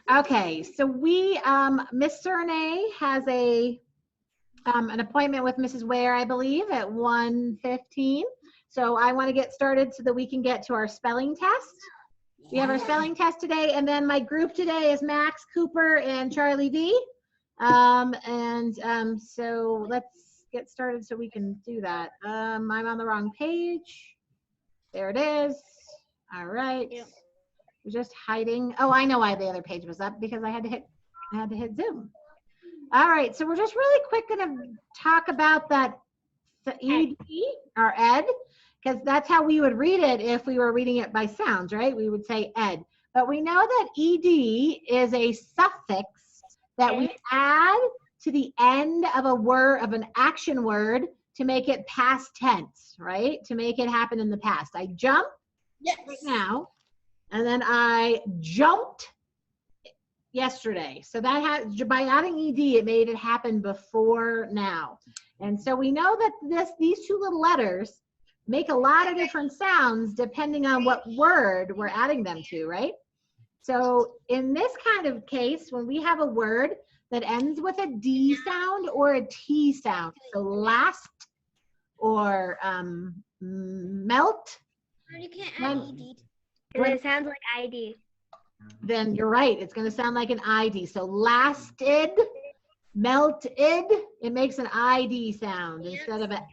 Okay, so we, Miss Cernay has an appointment with Mrs. Ware, I believe, at 1:15. So I want to get started so that we can get to our spelling test. We have our spelling test today, and then my group today is Max, Cooper, and Charlie V. So let's get started so we can do that. I'm on the wrong page. There it is. All right. Yeah. We're just hiding. Oh, I know why the other page was up, because I had to hit Zoom. All right, so we're just really quick going to talk about that ED or ed, because that's how we would read it if we were reading it by sounds, right? We would say ed. But we know that ed is a suffix that we add to the end of a word, of an action word, to make it past tense, right? To make it happen in the past. I jump right now, and then I jumped yesterday. So that had, by adding ed, it made it happen before now. And so we know that these two little letters make a lot of different sounds depending on what word we're adding them to, right? So in this kind of case, when we have a word that ends with a D sound or a T sound, so last or melt, You can't add ED. It sounds like ID. then you're right. It's going to sound like an ID. So lasted, melted, it makes an ID sound instead of a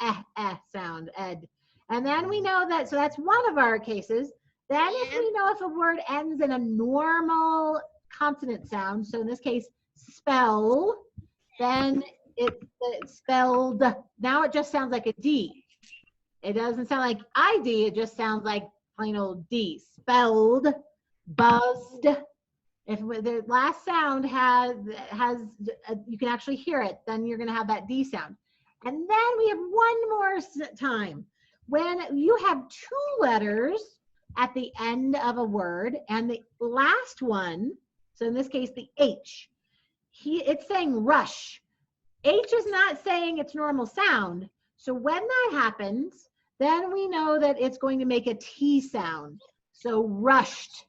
sound, ed. And then we know that, so that's one of our cases. Then if we know if a word ends in a normal consonant sound, so in this case, spell, then it's spelled, now it just sounds like a D. It doesn't sound like ID, it just sounds like plain old D. Spelled, buzzed. If the last sound has you can actually hear it, then you're going to have that D sound. And then we have one more time. When you have two letters at the end of a word, and the last one, so in this case, the H, it's saying rush. H is not saying its normal sound. So when that happens, then we know that it's going to make a T sound. So rushed.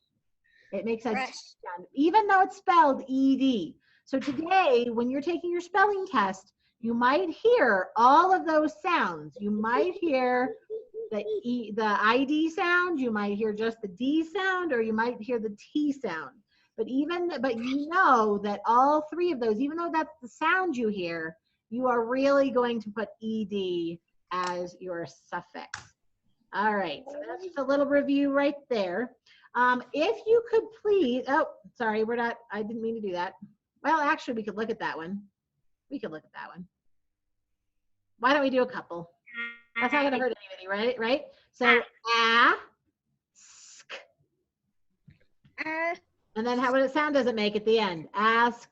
It makes a T sound, even though it's spelled ED. So today, when you're taking your spelling test, you might hear all of those sounds. You might hear the ID sound, you might hear just the D sound, or you might hear the T sound. But you know that all three of those, even though that's the sound you hear, you are really going to put ED as your suffix. All right, so that's just a little review right there. If you could please, oh, sorry, I didn't mean to do that. Well, actually, we could look at that one. Why don't we do a couple? That's not gonna hurt anybody, right? So, ask. And then what sound does it make at the end? Asked.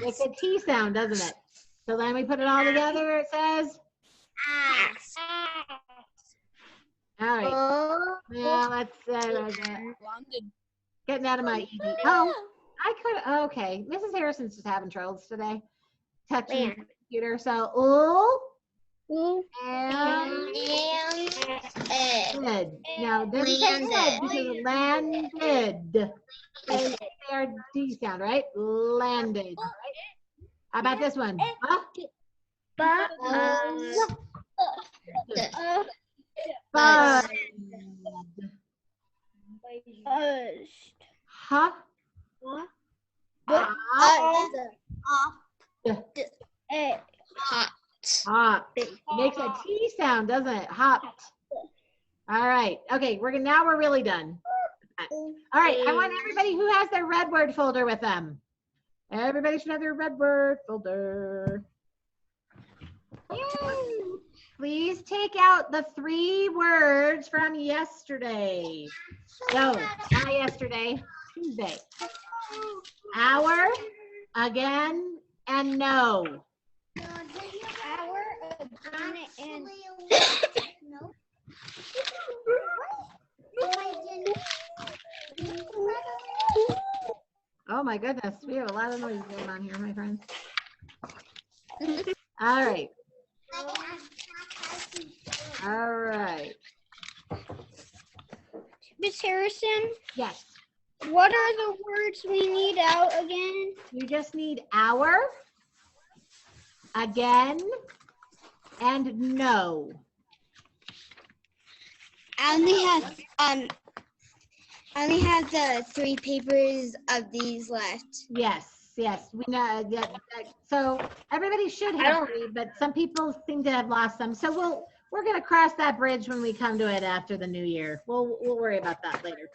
It's a T sound, doesn't it? So then we put it all together, it says? Ask. All right. Now let's getting out of my ED. Oh, I could. Okay, Mrs. Harrison's just having troubles today touching the computer. So and did. Now this is good because it landed. It's their D sound, right? Landed. Right? How about this one? Buzzed. Huh? Hopped. Makes a T sound, doesn't it? Hopped. All right. Okay, now we're really done. All right, I want everybody who has their red word folder with them. Everybody should have their red word folder. Yay. Please take out the 3 words from yesterday. So, not yesterday, Tuesday. Hour, again, and no. Hour, again, and no. Oh my goodness, we have a lot of noise going on here, my friends. All right. All right. Miss Harrison? Yes. What are the words we need out again? You just need hour, again, and no. I only have the 3 papers of these left. Yes, yes, we know that. So everybody should have three, but some people seem to have lost them. So we're going to cross that bridge when we come to it after the new year. We'll worry about that later.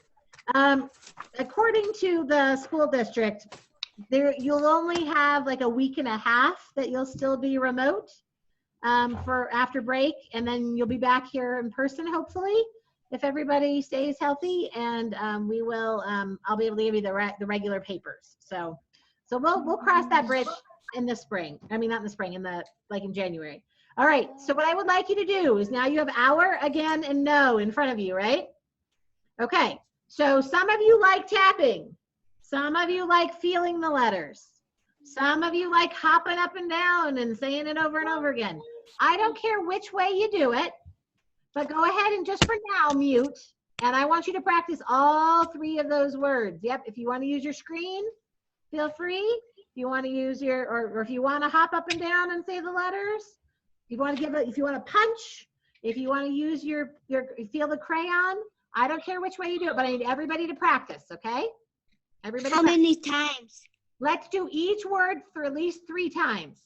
According to the school district, you'll only have like a week and a half that you'll still be remote for after break, and then you'll be back here in person, hopefully, if everybody stays healthy, and I'll be able to give you the regular papers. So we'll cross that bridge in the spring. I mean, not in the spring, in January. All right. So what I would like you to do is now you have hour, again, and no in front of you, right? Okay. So some of you like tapping. Some of you like feeling the letters. Some of you like hopping up and down and saying it over and over again. I don't care which way you do it, but go ahead and just for now mute. And I want you to practice all 3 of those words. Yep. If you want to use your screen, feel free. If you want to use or if you want to hop up and down and say the letters, if you want to punch, if you want to use feel the crayon, I don't care which way you do it, but I need everybody to practice, okay? Everybody. How many times? Let's do each word for at least 3 times,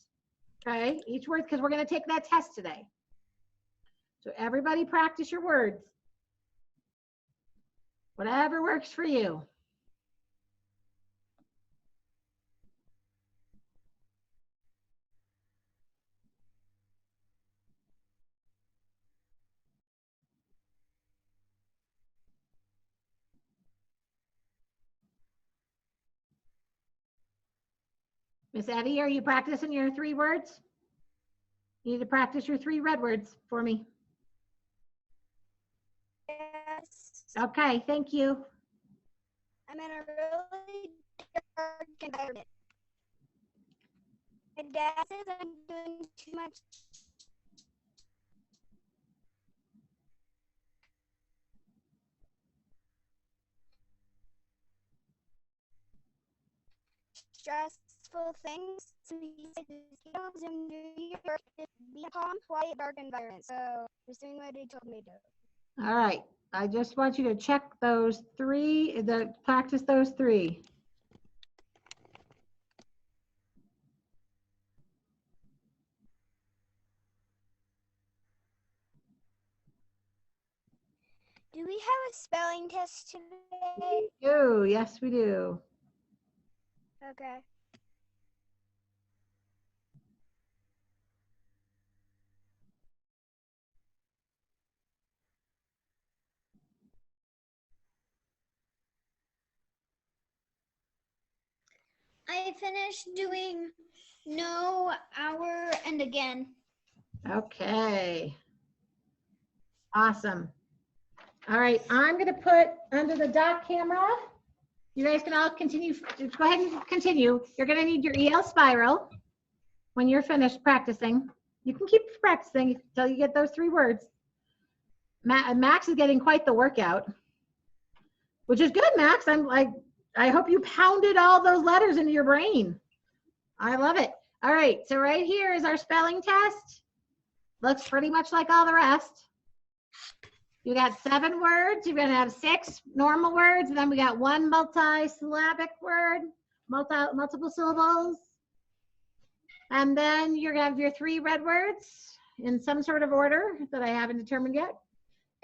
okay? Each word, because we're going to take that test today. So everybody practice your words. Whatever works for you. Miss Evie, are you practicing your 3 words? You need to practice your 3 red words for me. Yes. Okay, thank you. I'm in a really dark environment. My dad says I'm doing too much stressful things. So he said in New York, be a calm, quiet, dark environment. So just doing what he told me to do. All right. I just want you to check those 3, practice those 3. Do we have a spelling test today? Oh, yes, we do. Okay. I finished doing no, hour, and again. Okay. Awesome. All right, I'm going to put under the dock camera. You guys can all continue. Go ahead and continue. You're going to need your EL spiral when you're finished practicing. You can keep practicing until you get those 3 words. Max is getting quite the workout, which is good, Max. I hope you pounded all those letters into your brain. I love it. All right, so right here is our spelling test. Looks pretty much like all the rest. You got 7 words. You're going to have 6 normal words, and then we got 1 multi-syllabic word, multiple syllables. And then you're going to have your 3 red words in some sort of order that I haven't determined yet.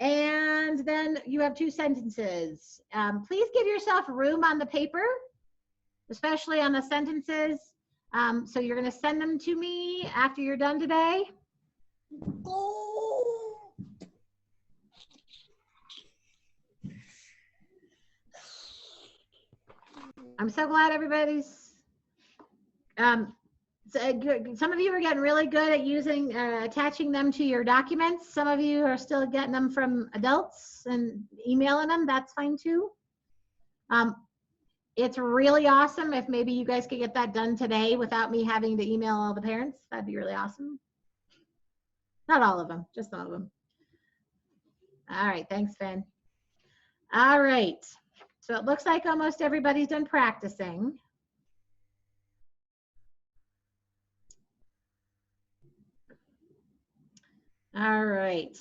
And then you have 2 sentences. Please give yourself room on the paper, especially on the sentences. So you're going to send them to me after you're done today. I'm so glad everybody's, some of you are getting really good at using, attaching them to your documents. Some of you are still getting them from adults and emailing them. That's fine too. It's really awesome if maybe you guys could get that done today without me having to email all the parents. That'd be really awesome. Not all of them, just some of them. All right, thanks, Finn. All right. So it looks like almost everybody's done practicing. All right.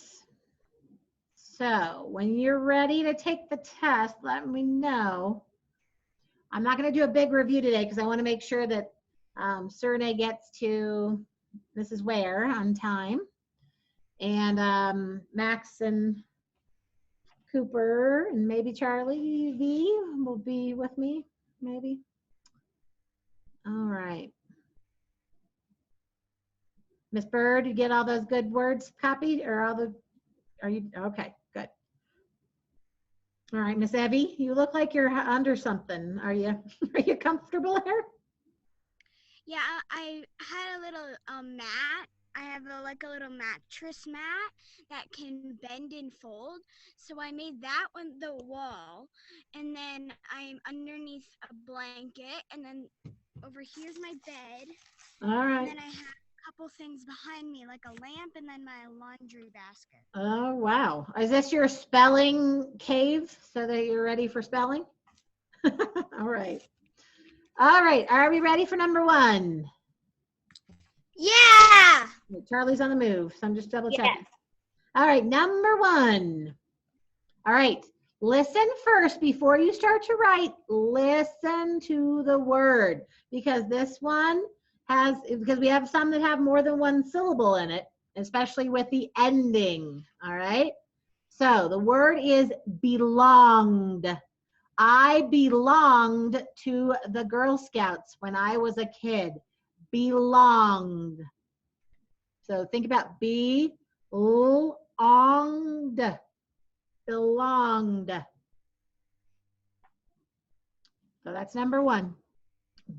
So when you're ready to take the test, let me know. I'm not going to do a big review today because I want to make sure that Serne gets to Mrs. Ware on time. And Max and Cooper and maybe Charlie V will be with me, maybe. All right. Miss Bird, you get all those good words copied, or are you, okay, good. All right, Miss Evie, you look like you're under something. Are you comfortable here? Yeah, I had a little mat. I have like a little mattress mat that can bend and fold. So I made that on the wall, and then I'm underneath a blanket, and then over here's my bed. All And right. then I have a couple things behind me, like a lamp and then my laundry basket. Oh, wow. Is this your spelling cave so that you're ready for spelling? All right. All right. Are we ready for number one? Yeah! Charlie's on the move, so I'm just double checking. Yes. All right, number one. All right, listen first before you start to write. Listen to the word, because this one has, because we have some that have more than one syllable in it, especially with the ending. All right, so the word is belonged. I belonged to the Girl Scouts when I was a kid. Belonged. So think about belonged. Belonged. So that's number one.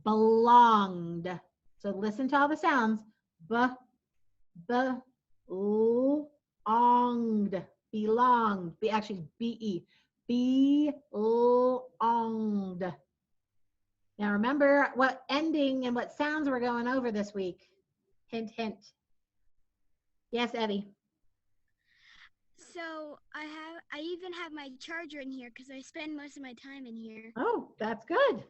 Belonged. So listen to all the sounds. Belonged. Belonged. Actually, B-E. Belonged. Now remember what ending and what sounds we're going over this week. Hint, hint. Yes, Eddie. So I even have my charger in here because I spend most of my time in here. Oh, that's good.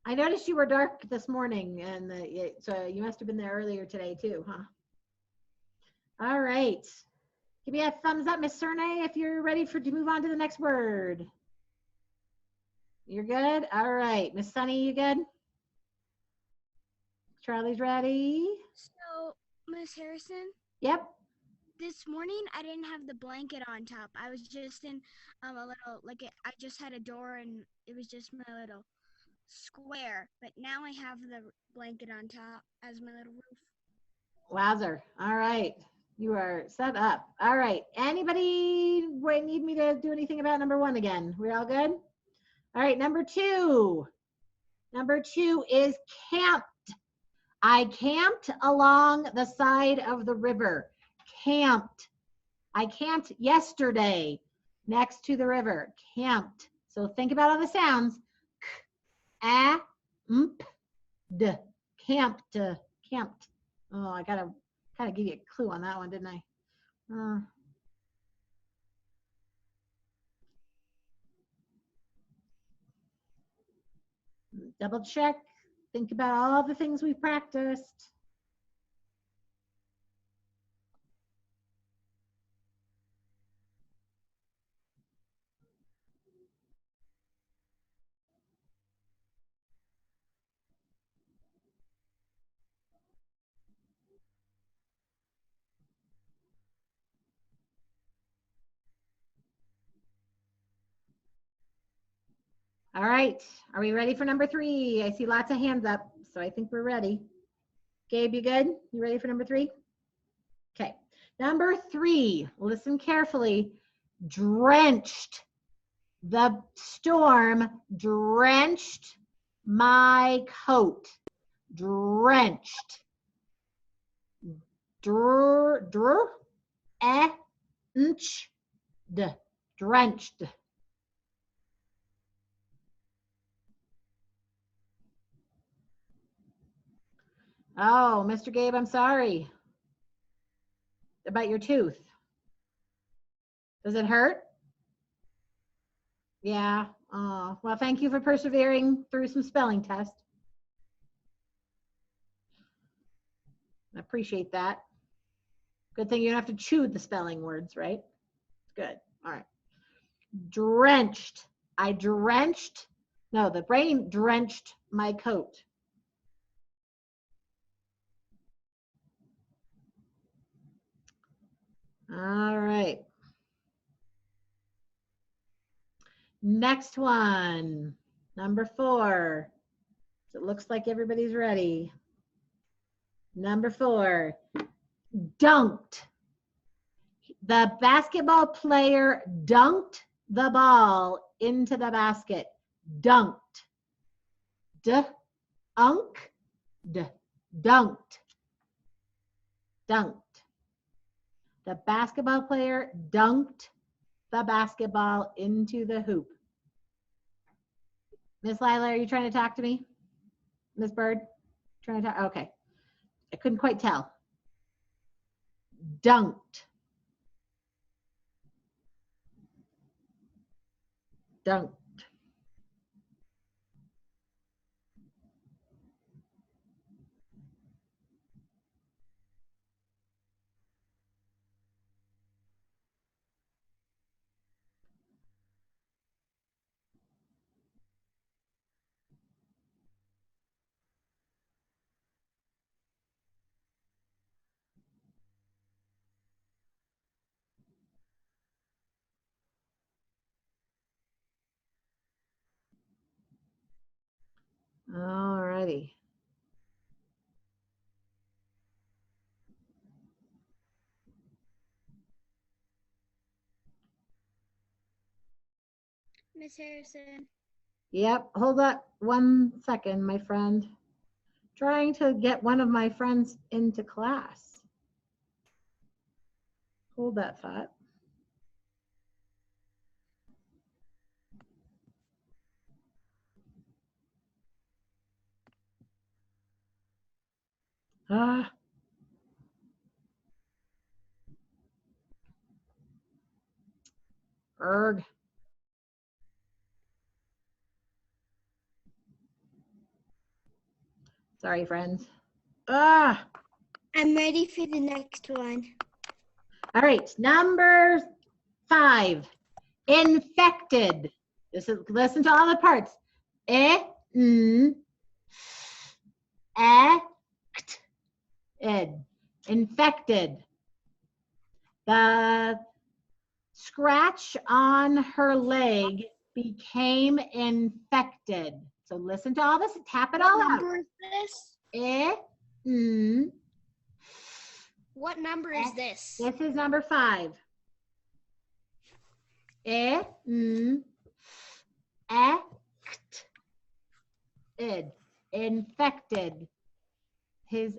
I noticed you were dark this morning, and so you must have been there earlier today too, huh? All right. Give me a thumbs up, Miss Serne, if you're ready to move on to the next word. You're good? All right. Miss Sunny, you good? Charlie's ready? So, Miss Harrison, Yep. this morning I didn't have the blanket on top. I was just in a little, I just had a door and it was just my little square. But now I have the blanket on top as my little roof. Wowzer. All right. You are set up. All right. Anybody need me to do anything about number one again? We're all good? All right. Number two. Number two is camped. I camped along the side of the river. Camped. I camped yesterday next to the river. Camped. So think about all the sounds. K, a, d. Camped. Camped. Oh, I gotta kind of give you a clue on that one, didn't I? Double check. Think about all the things we practiced. All right, are we ready for number three? I see lots of hands up, so I think we're ready. Gabe, you good? You ready for number three? Okay, number three, listen carefully. Drenched. The storm drenched my coat. Drenched. Drenched. Oh, Mr. Gabe, I'm sorry about your tooth. Does it hurt? Yeah. Oh, well, thank you for persevering through some spelling tests. I appreciate that. Good thing you don't have to chew the spelling words, right? Good. All right. Drenched. I drenched. No, the rain drenched my coat. All right. Next one. Number 4. So it looks like everybody's ready. Number 4. Dunked. The basketball player dunked the ball into the basket. Dunked. D-unk. Dunked. Dunked. The basketball player dunked the basketball into the hoop. Miss Lila, are you trying to talk to me? Miss Bird? Trying to talk? Okay. I couldn't quite tell. Dunked. Dunked. All righty. Miss Harrison. Yep. Hold up 1 second, my friend. Trying to get one of my friends into class. Hold that thought. Ah. Erg. Sorry, friends. Ah. I'm ready for the next one. All right. Number 5. Infected. Listen to all the parts. Infected. The scratch on her leg became infected. So listen to all this. Tap it all out. What number is this? What number is this? This is number 5. Infected. His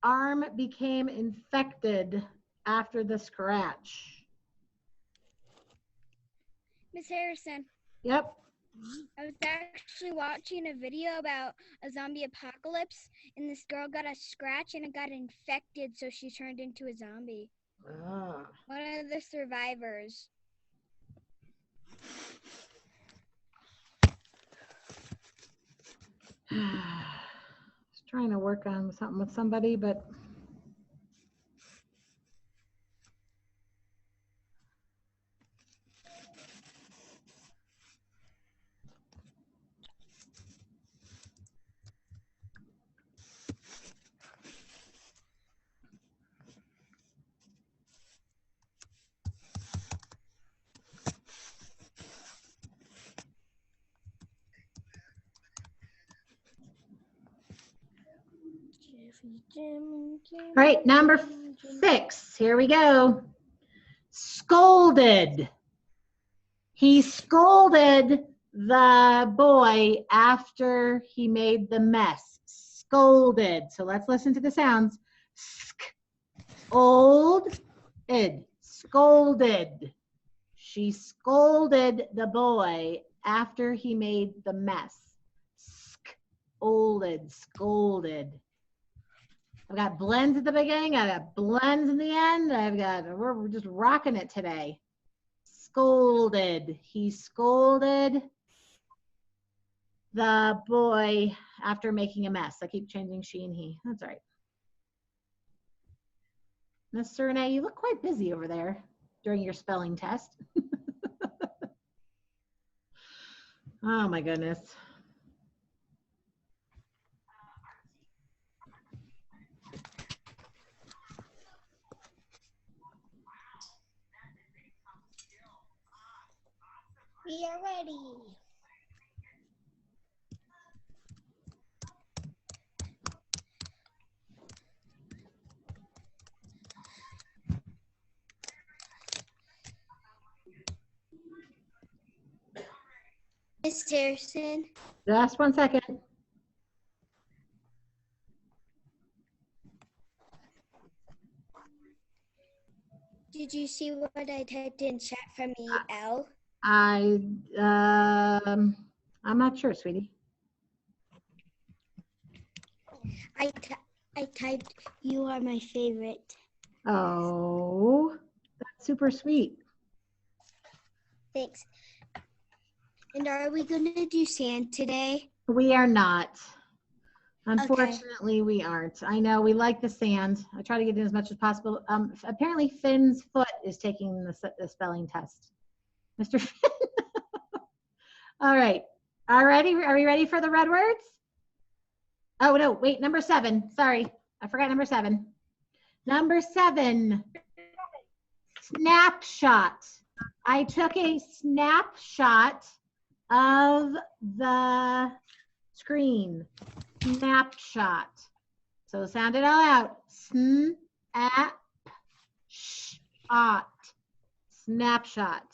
arm became infected after the scratch. Miss Harrison. Yep. I was actually watching a video about a zombie apocalypse, and this girl got a scratch and it got infected, so she turned into a zombie. Ah. One of the survivors. Just trying to work on something with somebody, but all right, number 6. Here we go. Scolded. He scolded the boy after he made the mess. Scolded. So let's listen to the sounds. Old-id. Scolded. She scolded the boy after he made the mess. Scolded. Scolded. I've got blends at the beginning. I've got blends in the end. We're just rocking it today. scolded. He scolded the boy after making a mess. I keep changing she and he. That's all right. Miss Renee, you look quite busy over there during your spelling test. Oh my goodness. We are ready. Miss Harrison, Just 1 second. did you see what I typed in chat from EL? I'm not sure, sweetie. I typed, you are my favorite. Oh, that's super sweet. Thanks. And are we going to do sand today? We are not. Unfortunately, we aren't. I know we like the sand. I try to get in as much as possible. Apparently, Finn's foot is taking the spelling test. Mr. Finn. All right. Are we ready for the red words? Oh, no, wait, number 7. Sorry, I forgot number 7. Number 7, snapshot. I took a snapshot of the screen. Snapshot. So sound it all out. Snapshot. Snapshot.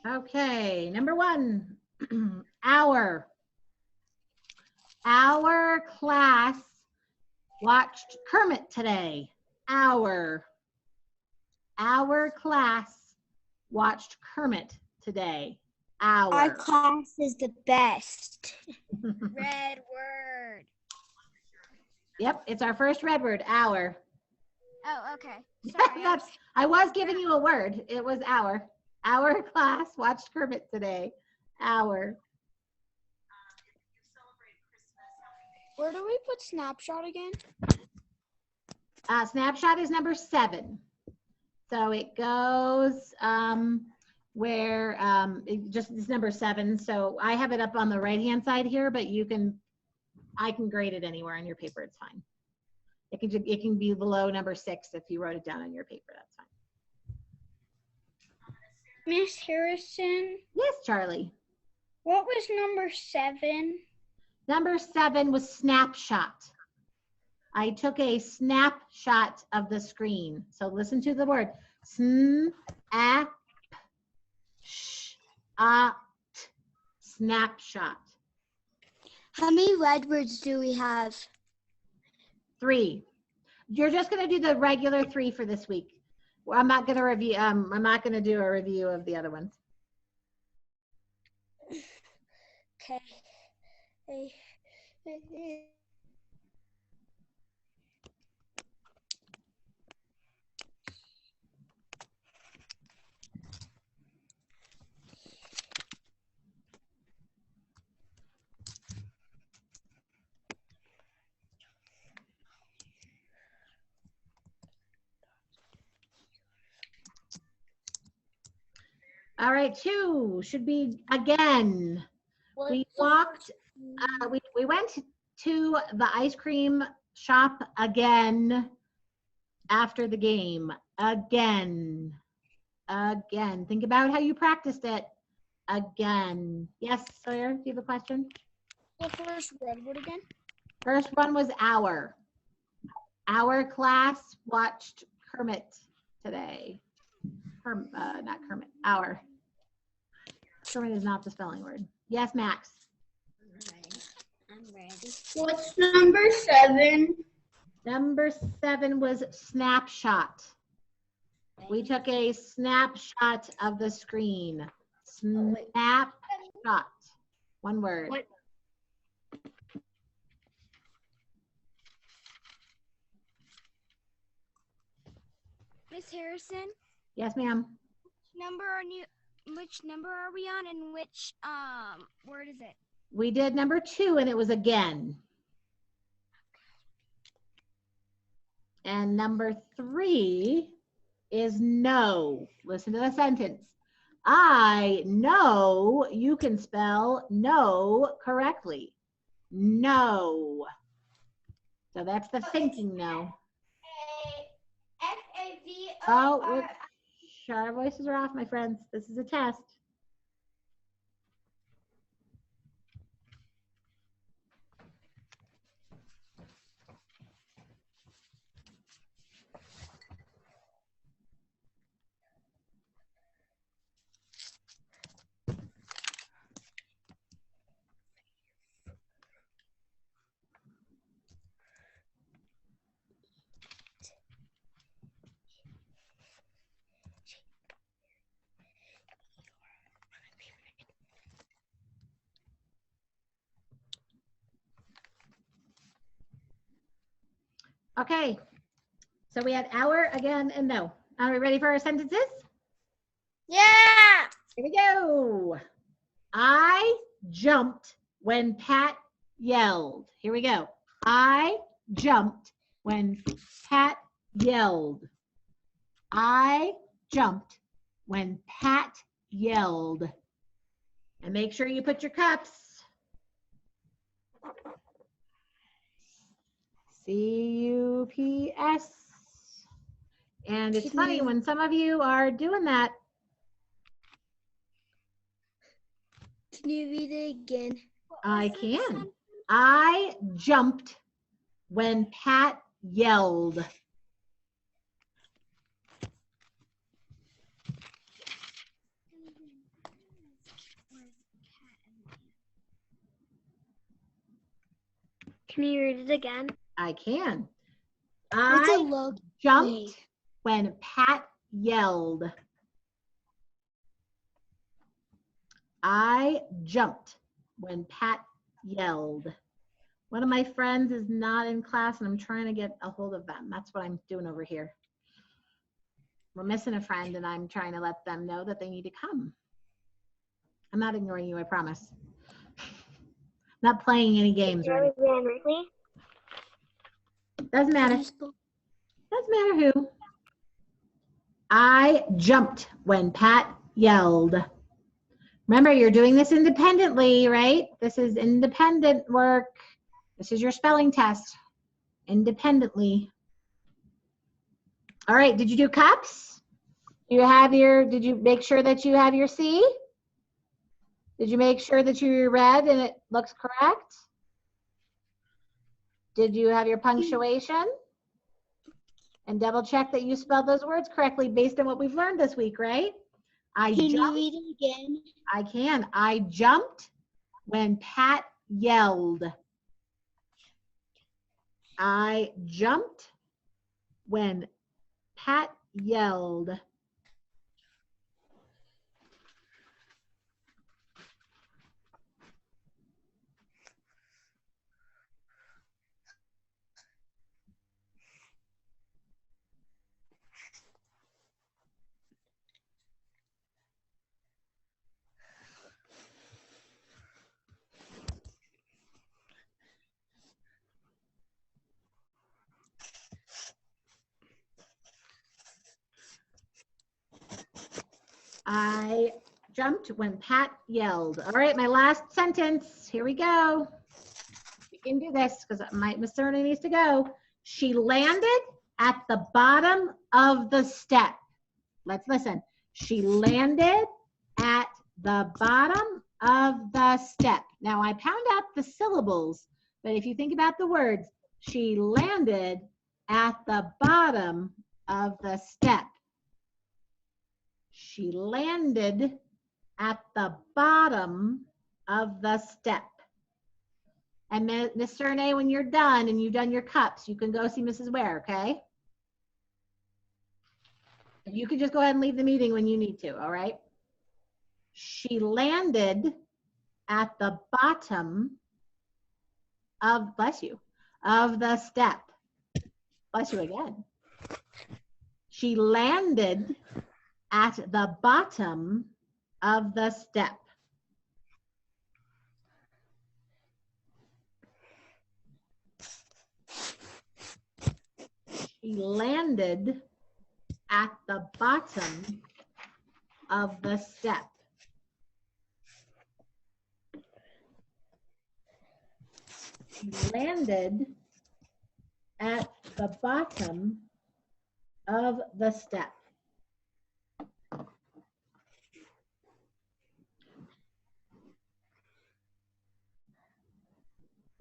Okay, number 1, our class watched Kermit today. Our class watched Kermit today. Our class is the best. Red word. Yep, it's our first red word, our. Oh, okay. Sorry. I was giving you a word. It was our. Our class watched Kermit today. Our. Where do we put snapshot again? Snapshot is number 7. So it goes where it's number 7. So I have it up on the right-hand side here, but I can grade it anywhere on your paper. It's fine. It can be below number 6 if you wrote it down on your paper. That's fine. Miss Harrison, Yes, Charlie. what was number 7? Number 7 was snapshot. I took a snapshot of the screen. So listen to the word. Snapshot. How many red words do we have? 3. You're just going to do the regular 3 for this week. I'm not going to review. I'm not going to do a review of the other ones. Okay. All right, 2 should be again. We walked, we went to the ice cream shop again after the game. Again. Think about how you practiced it. Again. Yes, Sawyer, do you have a question? The first red word again? First one was our. Our class watched Kermit today. Not Kermit, our. Kermit is not the spelling word. Yes, Max. I'm ready. What's number 7? Number 7 was snapshot. We took a snapshot of the screen. Snapshot. One word. What? Miss Harrison, Yes, ma'am. which number are we on, and which word is it? We did number 2 and it was again. And number 3 is no. Listen to the sentence. I know you can spell no correctly. No. So that's the thinking no. Oh, whoops. Our voices are off, my friends. This is a test. Okay, so we had our, again, and no. Are we ready for our sentences? Yeah. Here we go. I jumped when Pat yelled. Here we go. I jumped when Pat yelled. I jumped when Pat yelled. And make sure you put your cups. C-U-P-S. And it's funny when some of you are doing that. Can you read it again? I can. I jumped when Pat yelled. Can you read it again? I can. What's a I low jumped when Pat yelled. I jumped when Pat yelled. One of my friends is not in class and I'm trying to get a hold of them. That's what I'm doing over here. We're missing a friend and I'm trying to let them know that they need to come. I'm not ignoring you, I promise. Not playing any games or anything. Doesn't matter. Doesn't matter who. I jumped when Pat yelled. Remember, you're doing this independently, right? This is independent work. This is your spelling test. Independently. All right, did you do cups? Did you make sure that you have your C? Did you make sure that you read and it looks correct? Did you have your punctuation? And double check that you spelled those words correctly based on what we've learned this week, right? Can you read it again? I can. I jumped when Pat yelled. I jumped when Pat yelled. I jumped when Pat yelled. All right, my last sentence. Here we go. We can do this because Miss Cerna needs to go. She landed at the bottom of the step. Let's listen. She landed at the bottom of the step. Now I pound out the syllables, but if you think about the words, she landed at the bottom of the step. She landed at the bottom of the step. And Miss Cernay, when you're done and you've done your cups, you can go see Mrs. Ware, okay? You can just go ahead and leave the meeting when you need to, all right? She landed at the bottom of, bless you, of the step. Bless you again. She landed at the bottom of the step. She landed at the bottom of the step. She landed at the bottom of the step.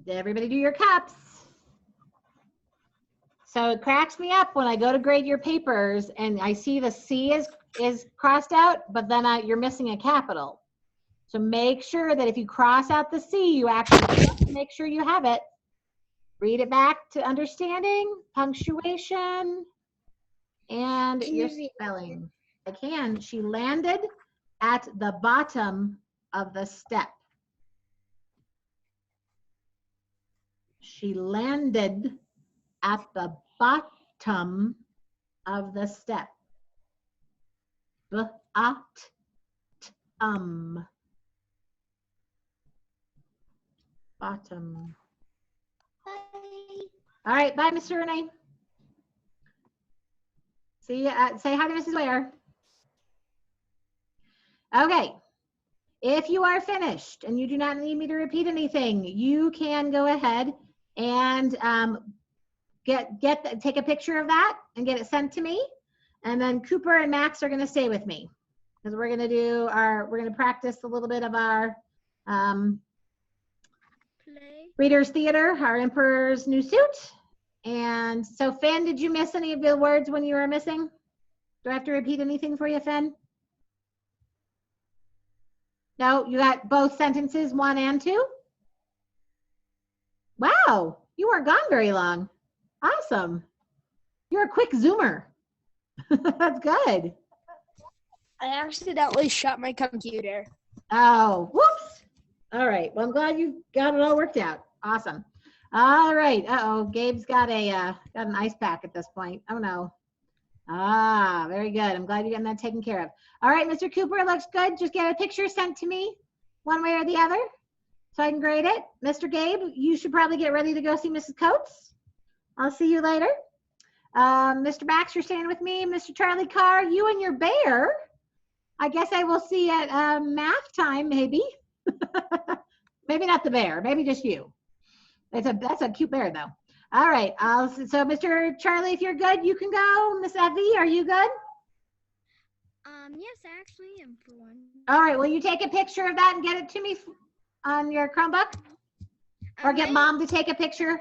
Did everybody do your cups? So it cracks me up when I go to grade your papers and I see the C is crossed out, but then you're missing a capital. So make sure that if you cross out the C, you actually make sure you have it. Read it back to understanding, punctuation, and your spelling. I can. She landed at the bottom of the step. She landed at the bottom of the step. Bottom. Bottom. Bye. All right, bye, Mr. Renee. See you. Say hi to Mrs. Ware. Okay. If you are finished and you do not need me to repeat anything, you can go ahead and take a picture of that and get it sent to me. And then Cooper and Max are going to stay with me because we're going to practice a little bit of our Reader's Theater, our Emperor's New Suit. And so Finn, did you miss any of the words when you were missing? Do I have to repeat anything for you, Finn? No, you got both sentences, 1 and 2? Wow, you weren't gone very long. Awesome. You're a quick Zoomer. That's good. I accidentally shut my computer. Oh, whoops. All right. Well, I'm glad you got it all worked out. Awesome. All right. Uh-oh, Gabe's got an ice pack at this point. Oh, no. Ah, very good. I'm glad you're getting that taken care of. All right, Mr. Cooper, looks good. Just get a picture sent to me one way or the other so I can grade it. Mr. Gabe, you should probably get ready to go see Mrs. Coates. I'll see you later. Mr. Max, you're staying with me. Mr. Charlie Carr, you and your bear. I guess I will see you at math time, maybe. Maybe not the bear, maybe just you. That's a cute bear, though. All right. So, Mr. Charlie, if you're good, you can go. Miss Effie, are you good? Yes, I actually am for one. All right. Will you take a picture of that and get it to me on your Chromebook? Or get Mom to take a picture?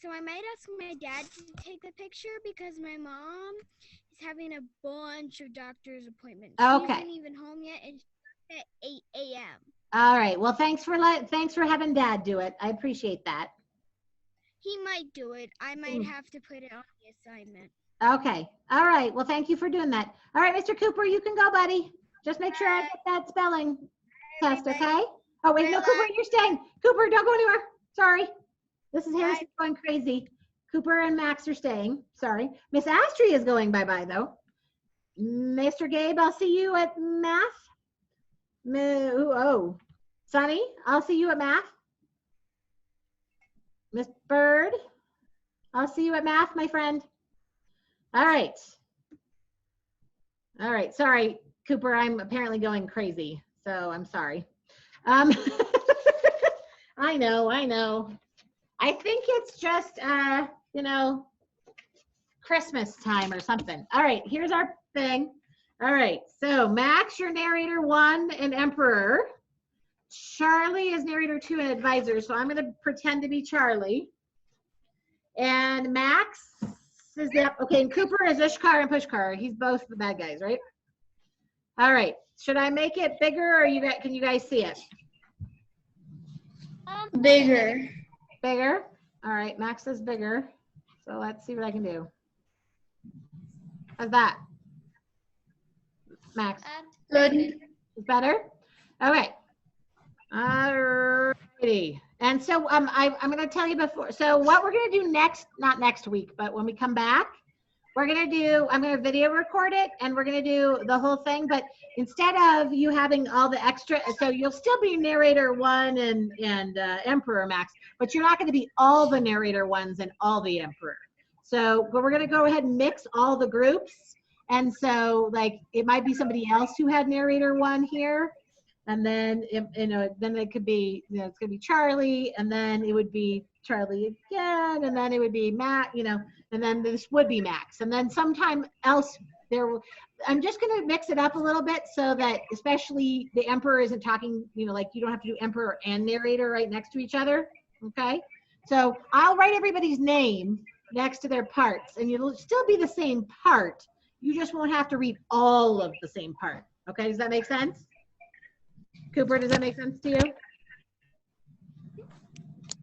So I might ask my dad to take the picture because my mom is having a bunch of doctor's appointments. Okay. She isn't even home yet, and she's at 8 a.m. All right. Well, thanks for having Dad do it. I appreciate that. He might do it. I might have to put it on the assignment. Okay. All right. Well, thank you for doing that. All right, Mr. Cooper, you can go, buddy. Just make sure I get that spelling test, okay? Oh, wait, no, Cooper, you're staying. Cooper, don't go anywhere. Sorry. This is Harrison going crazy. Cooper and Max are staying. Sorry. Miss Astrid is going bye-bye, though. Mr. Gabe, I'll see you at math. Oh. Sonny, I'll see you at math. Miss Bird, I'll see you at math, my friend. All right. All right. Sorry, Cooper, I'm apparently going crazy, so I'm sorry. I know. I think it's just, Christmas time or something. All right, here's our thing. All right, so Max, your narrator 1 and Emperor. Charlie is narrator 2 and advisor, so I'm going to pretend to be Charlie. And Max is okay, and Cooper is Ishkar and Pushkar. He's both the bad guys, right? All right. Should I make it bigger, or can you guys see it? Bigger. Bigger? All right, Max is bigger. So let's see what I can do. How's that? Max? Good. Is better? Okay. Alrighty. And so I'm going to tell you before. So what we're going to do next, not next week, but when we come back, I'm going to video record it, and we're going to do the whole thing. But instead of you having all the extra, so you'll still be narrator 1 and Emperor Max, but you're not going to be all the narrator 1s and all the Emperor. So, but we're going to go ahead and mix all the groups. And so, like, it might be somebody else who had narrator 1 here. And then, then it could be, it's going to be Charlie, and then it would be Charlie again, and then it would be Matt, and then this would be Max. And then sometime else I'm just going to mix it up a little bit so that especially the Emperor isn't talking, like you don't have to do Emperor and narrator right next to each other. Okay. So I'll write everybody's name next to their parts, and it'll still be the same part. You just won't have to read all of the same part. Okay. Does that make sense? Cooper, does that make sense to you?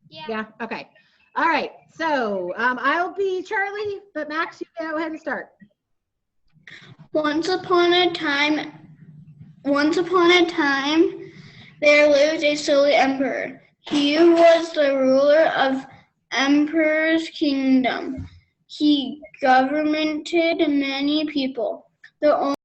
Yeah. Okay. All right. So I'll be Charlie, but Max, you go ahead and start. Once upon a time, there lived a silly emperor. He was the ruler of Emperor's kingdom. He governmented many people. The